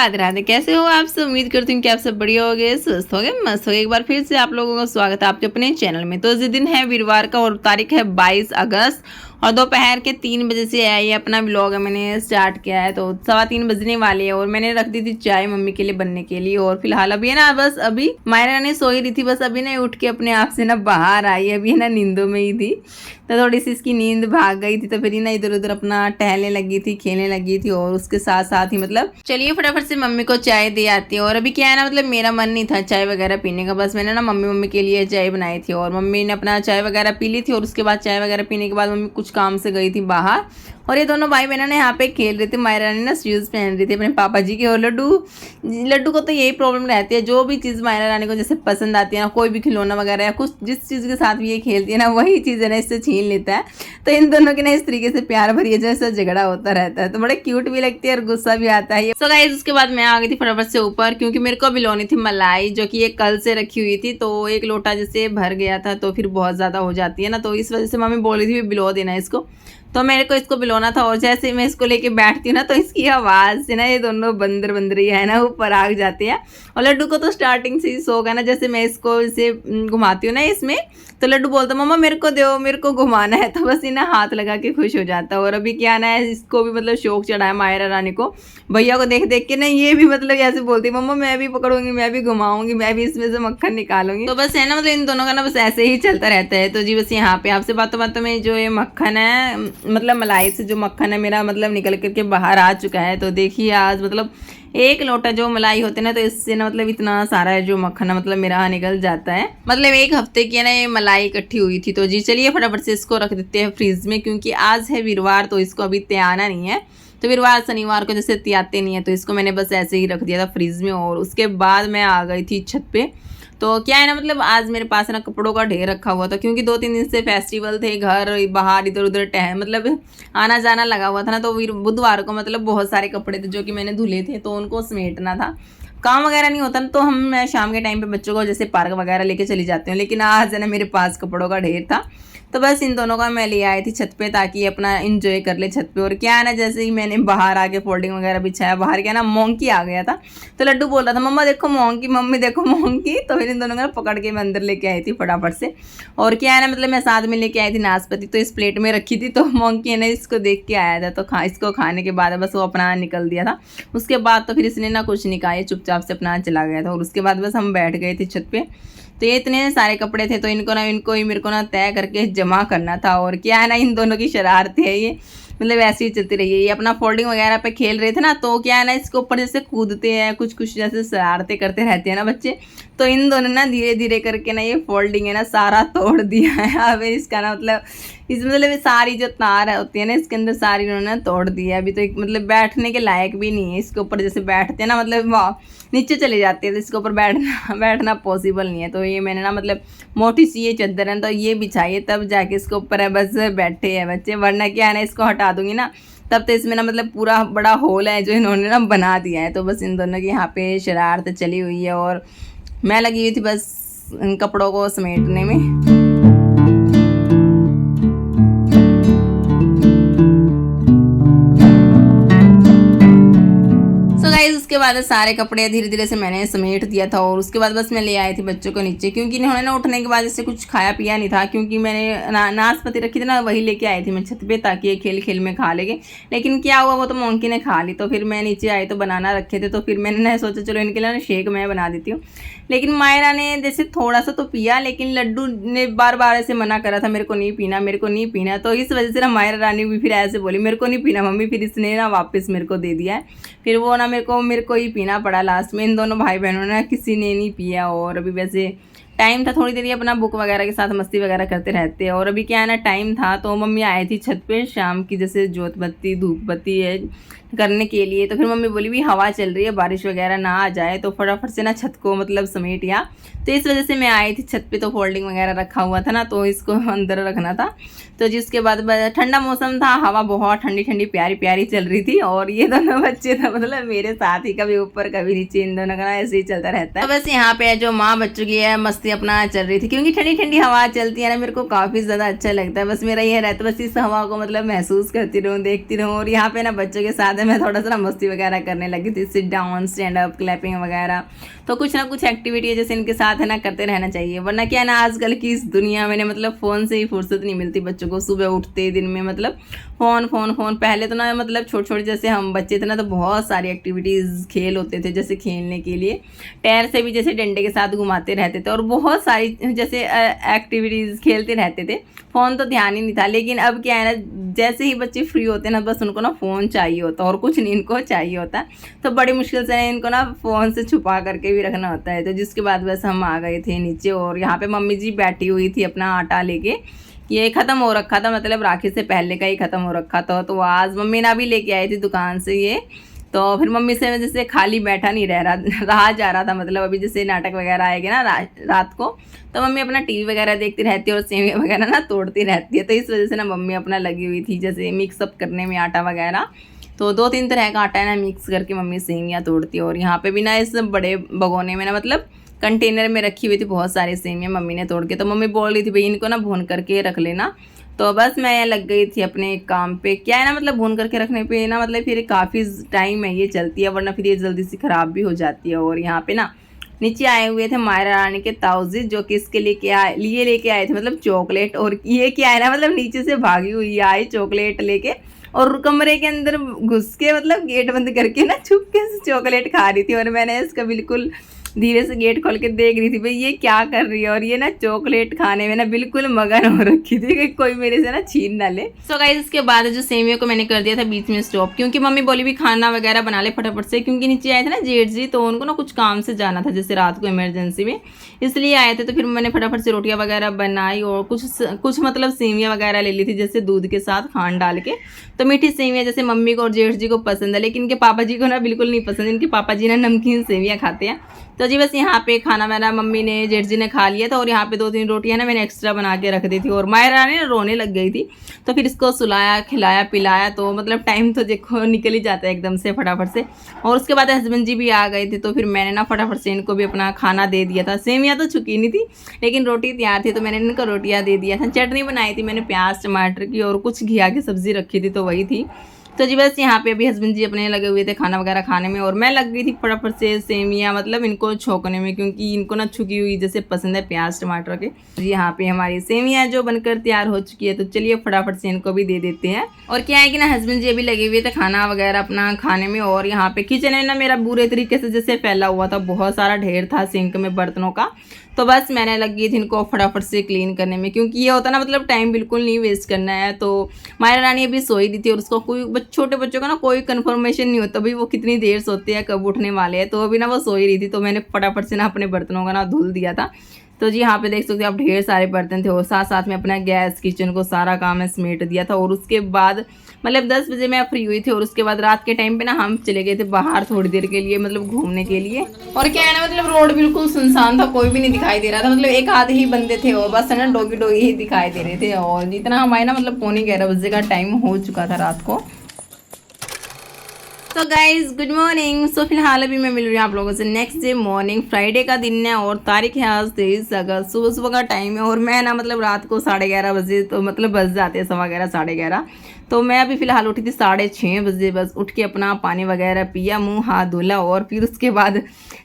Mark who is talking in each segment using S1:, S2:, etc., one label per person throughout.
S1: राधे राधे। कैसे हो आप सब? उम्मीद करती हूँ कि आप सब बढ़िया होगे, स्वस्थ होगे, मस्त होगे। एक बार फिर से आप लोगों का स्वागत है आपके अपने चैनल में। तो इस दिन है वीरवार का और तारीख है 22 अगस्त और दोपहर के 3 बजे से ये अपना व्लॉग मैंने स्टार्ट किया है। तो 3:15 बजने वाले है और मैंने रख दी थी चाय मम्मी के लिए बनने के लिए। और फिलहाल अभी है ना, बस अभी मायरा ने सोई रही थी, बस अभी ना उठ के अपने आप से ना बाहर आई। अभी है ना नींदों में ही थी, तो थोड़ी सी इसकी नींद भाग गई थी, तो फिर ना इधर उधर अपना टहलने लगी थी, खेलने लगी थी। और उसके साथ साथ ही मतलब चलिए फटाफट से मम्मी को चाय दे आती है। और अभी क्या है ना, मतलब मेरा मन नहीं था चाय वगैरह पीने का, बस मैंने ना मम्मी के लिए चाय बनाई थी और मम्मी ने अपना चाय वगैरह पी ली थी। और उसके बाद चाय वगैरह पीने के बाद मम्मी कुछ काम से गई थी बाहर और ये दोनों भाई बहनों ने यहाँ पे खेल रहे थे। मायरा ने ना शूज़ पहन रही थी अपने पापा जी के। और लड्डू को तो यही प्रॉब्लम रहती है, जो भी चीज़ मायरा रानी को जैसे पसंद आती है ना, कोई भी खिलौना वगैरह या कुछ जिस चीज़ के साथ भी ये खेलती है ना, वही चीज़ है ना इससे छीन लेता है। तो इन दोनों के ना इस तरीके से प्यार भरी जैसा झगड़ा होता रहता है, तो बड़े क्यूट भी लगती है और गुस्सा भी आता है। सो गाइस, उसके बाद मैं आ गई थी फटाफट से ऊपर, क्योंकि मेरे को भी लानी थी मलाई, जो कि ये कल से रखी हुई थी। तो एक लोटा जैसे भर गया था, तो फिर बहुत ज़्यादा हो जाती है ना, तो इस वजह से मम्मी बोल रही थी बिलो देना इसको। तो मेरे को इसको बिलोना था और जैसे मैं इसको लेके बैठती हूँ ना, तो इसकी आवाज़ से ना ये दोनों बंदरी है ना ऊपर आग जाते हैं। और लड्डू को तो स्टार्टिंग से ही शौक है ना, जैसे मैं इसको इसे घुमाती हूँ ना इसमें, तो लड्डू बोलता मम्मा मेरे को दो, मेरे को घुमाना है। तो बस इन्हें हाथ लगा के खुश हो जाता है। और अभी क्या ना है, इसको भी मतलब शौक चढ़ा है मायरा रानी को, भैया को देख देख के ना ये भी मतलब ऐसे बोलती है मम्मा मैं भी पकड़ूंगी, मैं भी घुमाऊंगी, मैं भी इसमें से मक्खन निकालूंगी। तो बस है ना, मतलब इन दोनों का ना बस ऐसे ही चलता रहता है। तो जी बस यहाँ पे आपसे बातों में जो ये मक्खन है, मतलब मलाई से जो मक्खन है मेरा मतलब निकल करके बाहर आ चुका है। तो देखिए आज मतलब एक लोटा जो मलाई होते ना, तो इससे ना मतलब इतना सारा है जो मक्खन है मतलब मेरा निकल जाता है। मतलब एक हफ्ते की ना ये मलाई इकट्ठी हुई थी। तो जी चलिए फटाफट से इसको रख देते हैं फ्रिज में, क्योंकि आज है वीरवार, तो इसको अभी त्याना नहीं है। तो वीरवार शनिवार को जैसे त्याते नहीं है, तो इसको मैंने बस ऐसे ही रख दिया था फ्रिज में। और उसके बाद मैं आ गई थी छत पे। तो क्या है ना, मतलब आज मेरे पास ना कपड़ों का ढेर रखा हुआ था, क्योंकि 2-3 दिन से फेस्टिवल थे, घर बाहर इधर उधर मतलब आना जाना लगा हुआ था ना। तो बुधवार को मतलब बहुत सारे कपड़े थे जो कि मैंने धुले थे, तो उनको समेटना था। काम वगैरह नहीं होता ना, तो मैं शाम के टाइम पे बच्चों को जैसे पार्क वगैरह लेके चली जाती हूँ, लेकिन आज है ना मेरे पास कपड़ों का ढेर था। तो बस इन दोनों का मैं ले आई थी छत पे, ताकि अपना इंजॉय कर ले छत पे। और क्या है ना, जैसे ही मैंने बाहर आके फोल्डिंग वगैरह बिछाया, बाहर क्या ना मोंकी आ गया था। तो लड्डू बोल रहा था मम्मा देखो मोंकी, मम्मी देखो मोंकी। तो फिर इन दोनों को पकड़ के मैं अंदर लेके आई थी फटाफट से। और क्या है ना, मतलब मैं साथ में लेके आई थी नाशपाती, तो इस प्लेट में रखी थी। तो मोंकी है ना इसको देख के आया था, तो इसको खाने के बाद बस वो अपना निकल दिया था। उसके बाद तो फिर इसने ना कुछ नहीं खाया, चुपचाप से अपना चला गया था। और उसके बाद बस हम बैठ गए थे छत पे। तो ये इतने सारे कपड़े थे, तो इनको ही मेरे को ना तय करके जमा करना था। और क्या है ना, इन दोनों की शरारत है ये, मतलब ऐसे ही चलती रही है। ये अपना फोल्डिंग वगैरह पे खेल रहे थे ना, तो क्या है ना इसके ऊपर जैसे कूदते हैं, कुछ जैसे शरारतें करते रहते हैं ना बच्चे। तो इन दोनों ना धीरे धीरे करके ना ये फोल्डिंग है ना सारा तोड़ दिया है। अब इसका ना मतलब इस मतलब सारी जो तार होती है ना इसके अंदर सारी उन्होंने तोड़ दी है। अभी तो एक मतलब बैठने के लायक भी नहीं है। इसके ऊपर जैसे बैठते हैं ना, मतलब नीचे चले जाते हैं, तो इसके ऊपर बैठना पॉसिबल नहीं है। तो ये मैंने ना मतलब मोटी सी ये चादर है, तो ये बिछाइए तब जाके इसके ऊपर है बस बैठे हैं बच्चे, वरना क्या है ना इसको हटा दूंगी ना, तब तो इसमें ना मतलब पूरा बड़ा होल है जो इन्होंने ना बना दिया है। तो बस इन दोनों की यहाँ पे शरारत चली हुई है और मैं लगी हुई थी बस इन कपड़ों को समेटने में। उसके बाद सारे कपड़े धीरे धीरे से मैंने समेट दिया था। और उसके बाद बस मैं ले आई थी बच्चों को नीचे, क्योंकि इन्होंने ना उठने के बाद जैसे कुछ खाया पिया नहीं था, क्योंकि मैंने नाशपाती रखी थी ना, वही लेके आई थी मैं छत पे, ताकि ये खेल खेल में खा लेंगे। लेकिन क्या हुआ, वो तो मोंकी ने खा ली। तो फिर मैं नीचे आई तो बनाना रखे थे, तो फिर मैंने सोचा चलो इनके लिए ना शेक मैं बना देती हूँ। लेकिन मायरा ने जैसे थोड़ा सा तो पिया, लेकिन लड्डू ने बार बार ऐसे मना करा था मेरे को नहीं पीना, मेरे को नहीं पीना। तो इस वजह से ना मायरा रानी भी फिर ऐसे बोली मेरे को नहीं पीना मम्मी, फिर इसने ना वापस मेरे को दे दिया है। फिर वो ना मेरे को ही पीना पड़ा लास्ट में। इन दोनों भाई बहनों ने किसी ने नहीं पिया। और अभी वैसे टाइम था, थोड़ी देर ये अपना बुक वगैरह के साथ मस्ती वगैरह करते रहते हैं। और अभी क्या है ना, टाइम था तो मम्मी आई थी छत पे शाम की जैसे जोत बत्ती धूप बत्ती है करने के लिए। तो फिर मम्मी बोली भी हवा चल रही है, बारिश वगैरह ना आ जाए, तो फटाफट से ना छत को मतलब समेट या। तो इस वजह से मैं आई थी छत पे। तो फोल्डिंग वगैरह रखा हुआ था ना, तो इसको अंदर रखना था। तो जिसके बाद ठंडा मौसम था, हवा बहुत ठंडी ठंडी प्यारी प्यारी चल रही थी। और ये दोनों बच्चे था मतलब मेरे साथ ही, कभी ऊपर कभी नीचे, इन दोनों का ना ऐसे ही चलता रहता है। तो बस यहाँ पे जो माँ बच्चों की है मस्ती मस्ती अपना चल रही थी, क्योंकि ठंडी ठंडी हवा चलती है ना, मेरे को काफ़ी ज़्यादा अच्छा लगता है। बस मेरा ये रहता है, बस इस हवा को मतलब महसूस करती रहूँ, देखती रहूँ। और यहाँ पे ना बच्चों के साथ है, मैं थोड़ा सा ना मस्ती वगैरह करने लगी थी, sit down, stand up, clapping वगैरह। तो कुछ ना कुछ एक्टिविटी है जैसे इनके साथ है ना करते रहना चाहिए, वरना क्या है ना आजकल की इस दुनिया में मतलब फ़ोन से ही फुर्सत नहीं मिलती बच्चों को। सुबह उठते दिन में मतलब फ़ोन फ़ोन फ़ोन। पहले तो ना मतलब छोटे छोटे जैसे हम बच्चे थे ना, तो बहुत सारी एक्टिविटीज़ खेल होते थे, जैसे खेलने के लिए टायर से भी जैसे डंडे के साथ घुमाते रहते थे, और बहुत सारी जैसे एक्टिविटीज़ खेलते रहते थे। फ़ोन तो ध्यान ही नहीं था। लेकिन अब क्या है ना, जैसे ही बच्चे फ्री होते हैं ना, बस उनको ना फ़ोन चाहिए होता है, और कुछ नहीं इनको चाहिए होता। तो बड़ी मुश्किल से इनको ना फ़ोन से छुपा करके भी रखना होता है। तो जिसके बाद बस हम आ गए थे नीचे, और यहाँ पे मम्मी जी बैठी हुई थी अपना आटा लेके। ये ख़त्म हो रखा था, मतलब राखी से पहले का ही ख़त्म हो रखा था। तो आज मम्मी ना भी लेके आई थी दुकान से ये। तो फिर मम्मी से जैसे खाली बैठा नहीं रहा जा रहा था, मतलब अभी जैसे नाटक वगैरह आएंगे ना रात को, तो मम्मी अपना टीवी वगैरह देखती रहती है और सेवइयाँ वगैरह ना तोड़ती रहती है। तो इस वजह से ना मम्मी अपना लगी हुई थी जैसे मिक्सअप करने में आटा वगैरह। तो 2-3 तरह का आटा है ना मिक्स करके मम्मी सेवइयाँ तोड़ती है। और यहाँ पे भी ना इस बड़े भगोने में ना मतलब कंटेनर में रखी हुई थी बहुत सारी सेवइयाँ मम्मी ने तोड़ के। तो मम्मी बोल रही थी भाई इनको ना भून करके रख लेना। तो बस मैं लग गई थी अपने काम पे। क्या है ना मतलब भून करके रखने पे ना मतलब फिर काफ़ी टाइम है ये चलती है, वरना फिर ये जल्दी से ख़राब भी हो जाती है। और यहाँ पे ना नीचे आए हुए थे मायरा रानी के ताऊजी, जो कि इसके लिए लेके आए थे मतलब चॉकलेट। और ये क्या है ना मतलब नीचे से भागी हुई आई चॉकलेट लेके, और कमरे के अंदर घुस के मतलब गेट बंद करके ना छुपके से चॉकलेट खा रही थी। और मैंने इसका बिल्कुल धीरे से गेट खोल के देख रही थी भाई ये क्या कर रही है। और ये ना चॉकलेट खाने में ना बिल्कुल मगन हो रखी थी कि कोई मेरे से ना छीन ना ले। सो गाइस इसके बाद जो सेवियों को मैंने कर दिया था बीच में स्टॉप, क्योंकि मम्मी बोली भी खाना वगैरह बना ले फटाफट से, क्योंकि नीचे आए थे ना जेठ जी, तो उनको ना कुछ काम से जाना था जैसे रात को इमरजेंसी में, इसलिए आए थे। तो फिर मैंने फटाफट से रोटियां वगैरह बनाई, और कुछ मतलब सेवियाँ वगैरह ले ली थी जैसे दूध के साथ खांड डाल के। तो मीठी सेवियाँ जैसे मम्मी को और जेठ जी को पसंद है, लेकिन इनके पापा जी को ना बिल्कुल नहीं पसंद। इनके पापा जी ना नमकीन सेवियाँ खाते हैं। तो जी बस यहाँ पे खाना मेरा मम्मी ने जेठ जी ने खा लिया था, और यहाँ पे 2-3 रोटियाँ ना मैंने एक्स्ट्रा बना के रख दी थी। और मायरा ने रोने लग गई थी, तो फिर इसको सुलाया खिलाया पिलाया। तो मतलब टाइम तो देखो निकल ही जाता है एकदम से फटाफट से। और उसके बाद हस्बैंड जी भी आ गए थे, तो फिर मैंने ना फटाफट से इनको भी अपना खाना दे दिया था। सेवियाँ तो छुकी नहीं थी, लेकिन रोटी तैयार थी, तो मैंने इनको रोटियाँ दे दिया था। चटनी बनाई थी मैंने प्याज टमाटर की, और कुछ घिया की सब्ज़ी रखी थी, तो वही थी। तो जी बस यहाँ पे अभी हस्बैंड जी अपने लगे हुए थे खाना वगैरह खाने में, और मैं लग गई थी फटाफट से सेवियाँ मतलब इनको छोंकने में, क्योंकि इनको ना छुकी हुई जैसे पसंद है प्याज टमाटर के। तो यहाँ पे हमारी सेवियाँ जो बनकर तैयार हो चुकी है, तो चलिए फटाफट से इनको भी दे देते हैं। और क्या है कि ना हस्बैंड जी अभी लगे हुए थे खाना वगैरह अपना खाने में। और यहाँ पे किचन है ना मेरा बुरे तरीके से जैसे फैला हुआ था, बहुत सारा ढेर था सिंक में बर्तनों का। तो बस मैंने लगी थी इनको फटाफट से क्लीन करने में, क्योंकि ये होता ना मतलब टाइम बिल्कुल नहीं वेस्ट करना है। तो मायरा रानी अभी सोई रही थी, और उसको कोई छोटे बच्चों का ना कोई कन्फर्मेशन नहीं होता भाई वो कितनी देर सोते हैं कब उठने वाले हैं। तो अभी ना वो सोई रही थी, तो मैंने फटाफट से ना अपने बर्तनों का ना धुल दिया था। तो जी यहाँ पे देख सकते हो आप ढेर सारे बर्तन थे, और साथ साथ में अपना गैस किचन को सारा काम मैं समेट दिया था। और उसके बाद मतलब 10 बजे मैं फ्री हुई थी, और उसके बाद रात के टाइम पे ना हम चले गए थे बाहर थोड़ी देर के लिए मतलब घूमने के लिए। और क्या है ना मतलब रोड बिल्कुल सुनसान था, कोई भी नहीं दिखाई दे रहा था, मतलब एक आधे ही बंदे थे, और बस है ना डोगी डोगी ही दिखाई दे रहे थे। और जितना हमारे ना मतलब 11:45 बजे का टाइम हो चुका था रात को। तो गाइज गुड मॉर्निंग। सो फिलहाल अभी मैं मिल रही हूँ आप लोगों से नेक्स्ट डे मॉर्निंग, फ्राइडे का दिन है, और तारीख है आज 23 अगस्त। सुबह सुबह का टाइम है, और मैं ना मतलब रात को 11:30 बजे तो मतलब बज जाते हैं 11:15 11:30। तो मैं अभी फ़िलहाल उठी थी 6:30 बजे। बस उठ के अपना पानी वगैरह पिया, मुंह हाथ धुला, और फिर उसके बाद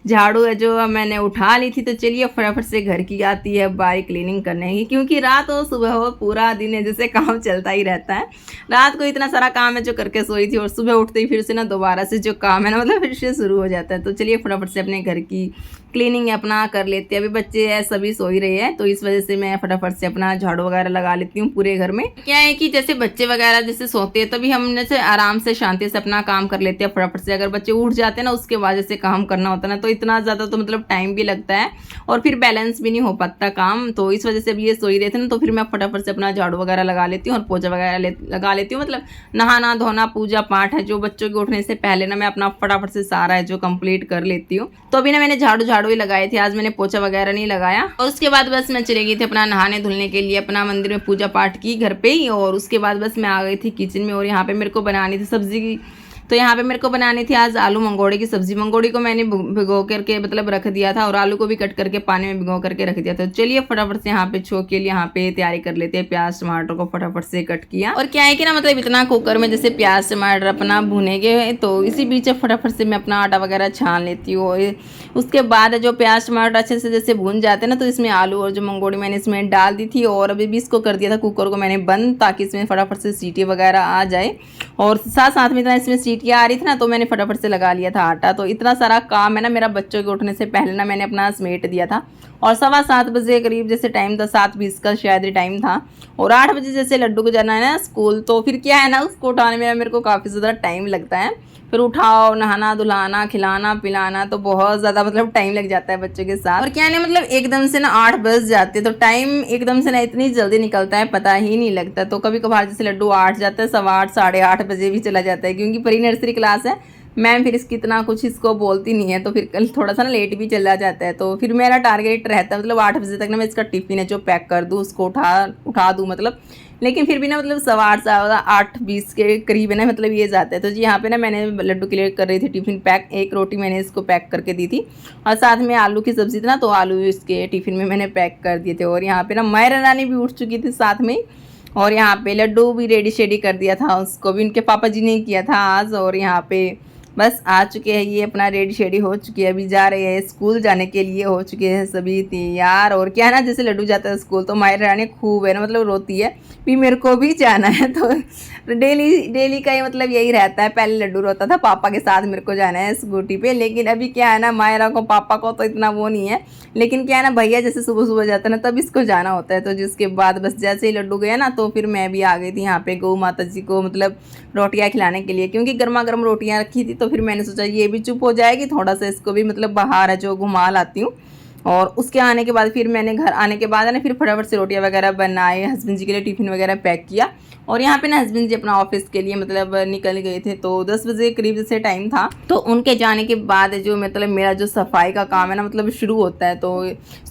S1: झाड़ू है जो मैंने उठा ली थी। तो चलिए फटाफट से घर की आती है बारी क्लीनिंग करने की, क्योंकि रात हो सुबह हो पूरा दिन है जैसे काम चलता ही रहता है। रात को इतना सारा काम है जो करके सोई थी, और सुबह उठते ही फिर से ना दोबारा से जो काम है ना मतलब फिर से शुरू हो जाता है। तो चलिए फटाफट से अपने घर की क्लीनिंग अपना कर लेते हैं। अभी बच्चे है सभी सो ही रहे हैं, तो इस वजह से मैं फटाफट से अपना झाड़ू वगैरह लगा लेती हूँ पूरे घर में। क्या है कि जैसे बच्चे वगैरह जैसे सोते हैं तभी हम जैसे आराम से शांति से अपना काम कर लेते हैं फटाफट से। अगर बच्चे उठ जाते हैं ना उसके बाद जैसे काम करना होता है ना, तो इतना ज़्यादा तो मतलब टाइम भी लगता है, और फिर बैलेंस भी नहीं हो पाता काम। तो इस वजह से अभी ये सो ही रहे थे ना, तो फिर मैं फटाफट से अपना झाड़ू वगैरह लगा लेती हूँ, और पोछा वगैरह लगा लेती हूँ। मतलब नहाना धोना पूजा पाठ है जो बच्चों के उठने से पहले ना मैं अपना फटाफट से सारा है जो कंप्लीट कर लेती हूँ। तो अभी ना मैंने झाड़ू ही लगाए थे, आज मैंने पोछा वगैरह नहीं लगाया। और उसके बाद बस मैं चली गई थी अपना नहाने धुलने के लिए, अपना मंदिर में पूजा पाठ की घर पे ही। और उसके बाद बस मैं आ गई थी किचन में, और यहाँ पे मेरे को बनानी थी सब्जी तो यहाँ पे मेरे को बनानी थी आज आलू मंगोड़े की सब्जी। मंगोड़ी को मैंने भिगो करके मतलब रख दिया था और आलू को भी कट करके पानी में भिगो करके रख दिया था। चलिए फटाफट से यहाँ पे छोक के लिए यहाँ पे तैयारी कर लेते हैं। प्याज टमाटर को फटाफट से कट किया और क्या है कि ना मतलब इतना कुकर में जैसे प्याज टमाटर अपना भुनेगे तो इसी बीच फटाफट से मैं अपना आटा वगैरह छान लेती हूँ। उसके बाद जो प्याज टमाटर अच्छे से जैसे भून जाते हैं ना तो इसमें आलू और जो मंगोड़ी मैंने इसमें डाल दी थी और अभी भी इसको कर दिया था कुकर को मैंने बंद, ताकि इसमें फटाफट से सीटी वगैरह आ जाए। और साथ साथ में इतना इसमें सीटियाँ आ रही थी ना तो मैंने फटाफट से लगा लिया था आटा। तो इतना सारा काम है ना मेरा बच्चों के उठने से पहले ना मैंने अपना समेट दिया था। और 7:15 बजे करीब जैसे टाइम था, 7:20 का शायद टाइम था। और 8 बजे जैसे लड्डू को जाना है ना स्कूल, तो फिर क्या है ना उसको उठाने में मेरे को काफ़ी ज़्यादा टाइम लगता है। फिर उठाओ, नहाना धुलाना, खिलाना पिलाना, तो बहुत ज़्यादा मतलब टाइम लग जाता है बच्चों के साथ। और क्या है ना मतलब एकदम से ना 8 बज जाते तो टाइम एकदम से ना इतनी जल्दी निकलता है पता ही नहीं लगता। तो कभी कभार जैसे लड्डू 8 जाता है, 8:15 8:30 बजे भी चला जाता है, क्योंकि प्री नर्सरी क्लास है मैम, फिर इसकी इतना कुछ इसको बोलती नहीं है तो फिर कल थोड़ा सा ना लेट भी चला जाता है। तो फिर मेरा टारगेट रहता है मतलब 8 बजे तक ना मैं इसका टिफ़िन है जो पैक कर दूँ, उसको उठा दूँ मतलब। लेकिन फिर भी ना मतलब 8:20 के करीब है ना मतलब ये जाता है। तो जी यहाँ पे ना मैंने लड्डू के लिए कर रही थी टिफ़िन पैक। एक रोटी मैंने इसको पैक करके दी थी और साथ में आलू की सब्ज़ी थी ना तो आलू इसके टिफ़िन में मैंने पैक कर दिए थे। और यहाँ पे ना मायरा रानी भी उठ चुकी थी साथ में। और यहाँ पे लड्डू भी रेडी शेडी कर दिया था, उसको भी उनके पापा जी ने किया था आज। और यहाँ पे बस आ चुके हैं, ये अपना रेडी शेडी हो चुकी है, अभी जा रहे हैं स्कूल जाने के लिए, हो चुके हैं सभी तैयार। और क्या है ना जैसे लड्डू जाता है स्कूल तो मायरा रानी खूब है ना मतलब रोती है भी मेरे को भी जाना है। तो डेली का ही मतलब यही रहता है। पहले लड्डू रोता था पापा के साथ मेरे को जाना है स्कूटी पे, लेकिन अभी क्या है ना मायरा को पापा को तो इतना वो नहीं है, लेकिन क्या है ना भैया जैसे सुबह सुबह जाता है ना तब इसको जाना होता है। तो जिसके बाद बस जैसे ही लड्डू गया ना तो फिर मैं भी आ गई थी यहाँ पे गौ माता जी को मतलब रोटियाँ खिलाने के लिए, क्योंकि गर्मा गर्म रोटियाँ रखी थी। तो फिर मैंने सोचा ये भी चुप हो जाएगी, थोड़ा सा इसको भी मतलब बाहर है जो घुमा लाती हूँ। और उसके आने के बाद फिर मैंने घर आने के बाद है ना फिर फटाफट से रोटियां वगैरह बनाए, हस्बैंड जी के लिए टिफ़िन वगैरह पैक किया। और यहाँ पे ना हस्बैंड जी अपना ऑफिस के लिए मतलब निकल गए थे। तो 10 बजे करीब जैसे टाइम था, तो उनके जाने के बाद जो मतलब मेरा जो सफाई का काम है ना मतलब शुरू होता है। तो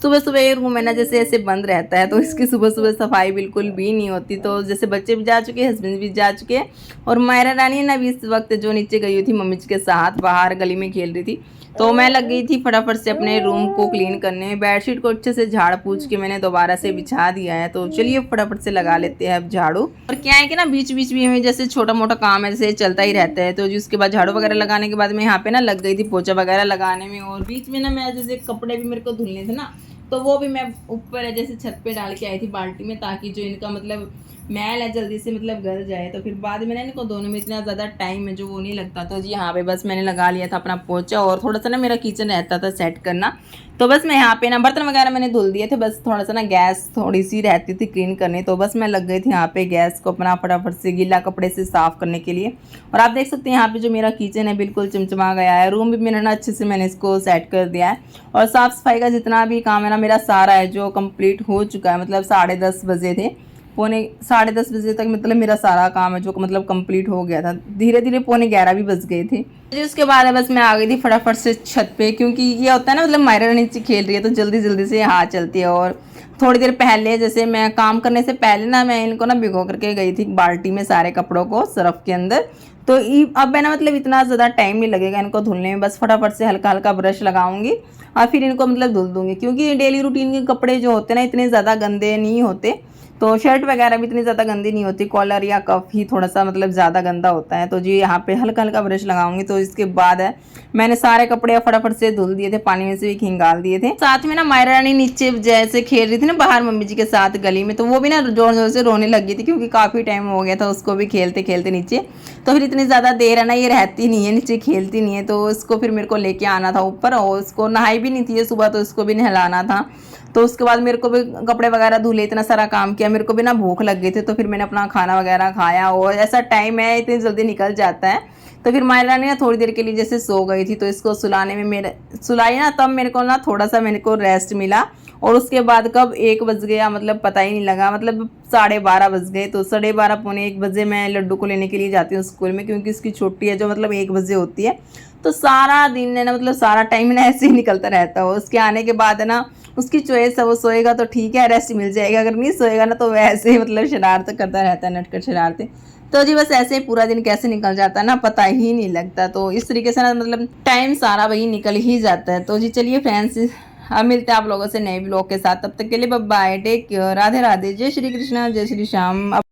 S1: सुबह सुबह ये रूम है ना जैसे ऐसे बंद रहता है तो इसकी सुबह सुबह सफाई बिल्कुल भी नहीं होती। तो जैसे बच्चे भी जा चुके हैं, हस्बैंड भी जा चुके हैं, और मायरा रानी ना भी इस वक्त जो नीचे गई हुई थी मम्मी जी के साथ बाहर गली में खेल रही थी। तो मैं लग गई थी फटाफट से अपने रूम को क्लीन करने। बेडशीट को अच्छे से झाड़ पूछ के मैंने दोबारा से बिछा दिया है। तो चलिए फटाफट से लगा लेते हैं अब झाड़ू। और क्या है कि ना बीच बीच में जैसे छोटा मोटा काम है जैसे चलता ही रहता है। तो जिसके बाद झाड़ू वगैरह लगाने के बाद मैं यहाँ पे ना लग गई थी पोछा वगैरह लगाने में। और बीच में ना मैं जैसे कपड़े भी मेरे को धुलने थे ना तो वो भी मैं ऊपर जैसे छत पे डाल के आई थी बाल्टी में, ताकि जो इनका मतलब मैल है जल्दी से मतलब गल जाए। तो फिर बाद में ना इनको दोनों में इतना ज़्यादा टाइम है जो वो नहीं लगता। तो जी यहाँ पे बस मैंने लगा लिया था अपना पोछा। और थोड़ा सा ना मेरा किचन रहता था सेट करना, तो बस मैं यहाँ पे ना बर्तन वगैरह मैंने धुल दिए थे, बस थोड़ा सा ना गैस थोड़ी सी रहती थी क्लीन करने। तो बस मैं लग गई थी यहाँ पे गैस को अपना फटाफट से गीला कपड़े से साफ़ करने के लिए। और आप देख सकते हैं यहाँ पे जो मेरा किचन है बिल्कुल चमचमा गया है। रूम भी मेरा ना अच्छे से मैंने इसको सेट कर दिया है। और साफ़ सफाई का जितना भी काम है ना मेरा सारा है जो कंप्लीट हो चुका है। मतलब 10:30 बजे थे, पौने 10:30 बजे तक मतलब मेरा सारा काम है जो मतलब कंप्लीट हो गया था। धीरे धीरे 10:45 भी बज गए थे। उसके बाद बस मैं आ गई थी फटाफट से छत पे, क्योंकि ये होता है ना मतलब मायरा नीचे खेल रही है तो जल्दी जल्दी से हाथ चलती है। और थोड़ी देर पहले जैसे मैं काम करने से पहले ना मैं इनको ना भिगो करके गई थी बाल्टी में सारे कपड़ों को सर्फ के अंदर। तो अब मैं ना मतलब इतना ज़्यादा टाइम नहीं लगेगा इनको धुलने में, बस फटाफट से हल्का हल्का ब्रश लगाऊंगी और फिर इनको मतलब धुल दूंगी। क्योंकि डेली रूटीन के कपड़े जो होते हैं ना इतने ज़्यादा गंदे नहीं होते, तो शर्ट वगैरह भी इतनी ज़्यादा गंदी नहीं होती, कॉलर या कफ ही थोड़ा सा मतलब ज़्यादा गंदा होता है। तो जी यहाँ पे हल्का हल्का ब्रश लगाऊंगी। तो इसके बाद है मैंने सारे कपड़े फटाफट से धुल दिए थे, पानी में से भी खिंगाल दिए थे। साथ में ना मायरा रानी नीचे जैसे खेल रही थी ना बाहर मम्मी जी के साथ गली में, तो वो भी ना जोर जोर से रोने लगी थी, क्योंकि काफ़ी टाइम हो गया था उसको भी खेलते खेलते नीचे। तो फिर इतनी ज़्यादा देर है ना ये रहती नहीं है नीचे, खेलती नहीं है। तो इसको फिर मेरे को लेके आना था ऊपर, और उसको नहाई भी नहीं थी सुबह तो इसको भी नहलाना था। तो उसके बाद मेरे को भी कपड़े वगैरह धुले, इतना सारा काम किया, मेरे को भी ना भूख लग गई थी। तो फिर मैंने अपना खाना वगैरह खाया, और ऐसा टाइम है इतनी जल्दी निकल जाता है। तो फिर मायरा ने ना थोड़ी देर के लिए जैसे सो गई थी, तो इसको सुलाने में मेरे सुलाई ना तब मेरे को ना थोड़ा सा मेरे को रेस्ट मिला। और उसके बाद कब 1 बज गया मतलब पता ही नहीं लगा, मतलब 12:30 बज गए। तो 12:30 पौने 1 बजे मैं लड्डू को लेने के लिए जाती हूँ स्कूल में, क्योंकि इसकी छुट्टी है जो मतलब 1 बजे होती है। तो सारा दिन है ना मतलब सारा टाइम ना ऐसे ही निकलता रहता है। उसके आने के बाद है ना उसकी चॉइस है, वो सोएगा तो ठीक है रेस्ट मिल जाएगा, अगर नहीं सोएगा ना तो वैसे ही मतलब शरारत करता रहता है, नटखट शरारतें। तो जी बस ऐसे ही पूरा दिन कैसे निकल जाता है ना, पता ही नहीं लगता। तो इस तरीके से ना मतलब टाइम सारा वही निकल ही जाता है। तो जी चलिए फ्रेंड्स, अब मिलते हैं आप लोगों से नए ब्लॉग के साथ। तब तक के लिए bye bye, take care, Radhe Radhe, जय श्री कृष्णा, जय श्री श्याम।